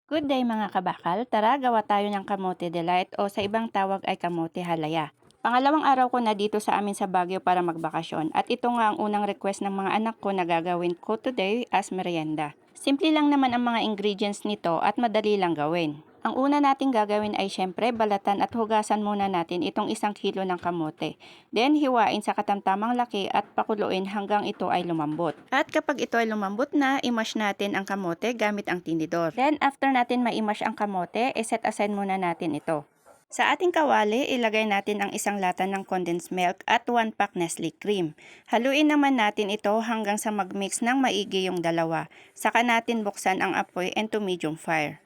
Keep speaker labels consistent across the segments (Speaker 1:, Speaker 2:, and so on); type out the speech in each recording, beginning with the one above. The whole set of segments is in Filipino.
Speaker 1: Good day mga kabakal, tara gawa tayo ng kamote delight o sa ibang tawag ay kamote halaya. Pangalawang araw ko na dito sa amin sa Baguio para magbakasyon at ito nga ang unang request ng mga anak ko na gagawin ko today as merienda. Simple lang naman ang mga ingredients nito at madali lang gawin. Ang una nating gagawin ay syempre balatan at hugasan muna natin itong 1 kilo ng kamote. Then hiwain sa katamtamang laki at pakuluin hanggang ito ay lumambot. At kapag ito ay lumambot na, i-mash natin ang kamote gamit ang tinidor. Then after natin ma-mash ang kamote, set aside muna natin ito. Sa ating kawali, ilagay natin ang 1 lata ng condensed milk at 1 pack Nestle cream. Haluin naman natin ito hanggang sa mag-mix ng maigi yung dalawa. Saka natin buksan ang apoy and to medium fire.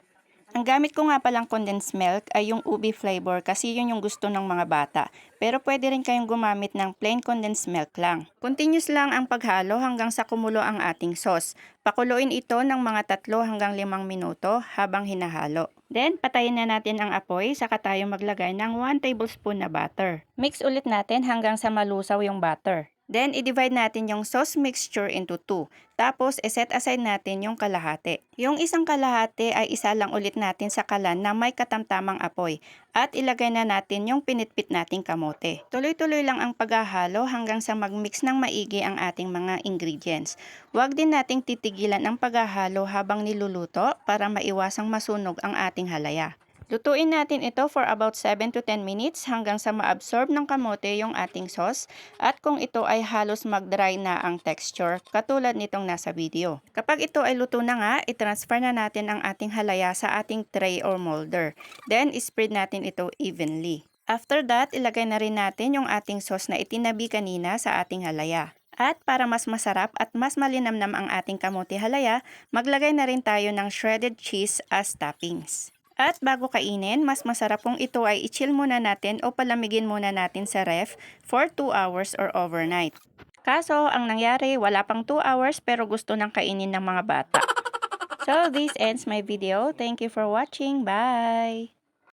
Speaker 1: Ang gamit ko nga palang condensed milk ay yung ubi flavor kasi yun yung gusto ng mga bata. Pero pwede rin kayong gumamit ng plain condensed milk lang. Continuous lang ang paghalo hanggang sa kumulo ang ating sauce. Pakuluin ito ng mga 3 hanggang 5 minuto habang hinahalo. Then, patayin na natin ang apoy saka tayo maglagay ng 1 tablespoon na butter. Mix ulit natin hanggang sa malusaw yung butter. Then, i-divide natin yung sauce mixture into 2. Tapos, set aside natin yung kalahati. Yung isang kalahati ay isa lang ulit natin sa kalan na may katamtamang apoy. At ilagay na natin yung pinitpit nating kamote. Tuloy-tuloy lang ang paghahalo hanggang sa mag-mix ng maigi ang ating mga ingredients. Huwag din nating titigilan ang paghahalo habang niluluto para maiwasang masunog ang ating halaya. Lutuin natin ito for about 7 to 10 minutes hanggang sa maabsorb ng kamote yung ating sauce at kung ito ay halos mag-dry na ang texture katulad nitong nasa video. Kapag ito ay luto na nga, i-transfer na natin ang ating halaya sa ating tray or molder. Then, spread natin ito evenly. After that, ilagay na rin natin yung ating sauce na itinabi kanina sa ating halaya. At para mas masarap at mas malinamnam ang ating kamote halaya, maglagay na rin tayo ng shredded cheese as toppings. At bago kainin, mas masarap kung ito ay i-chill muna natin o palamigin muna natin sa ref for 2 hours or overnight. Kaso, ang nangyari, wala pang 2 hours pero gusto nang kainin ng mga bata. So, this ends my video. Thank you for watching. Bye!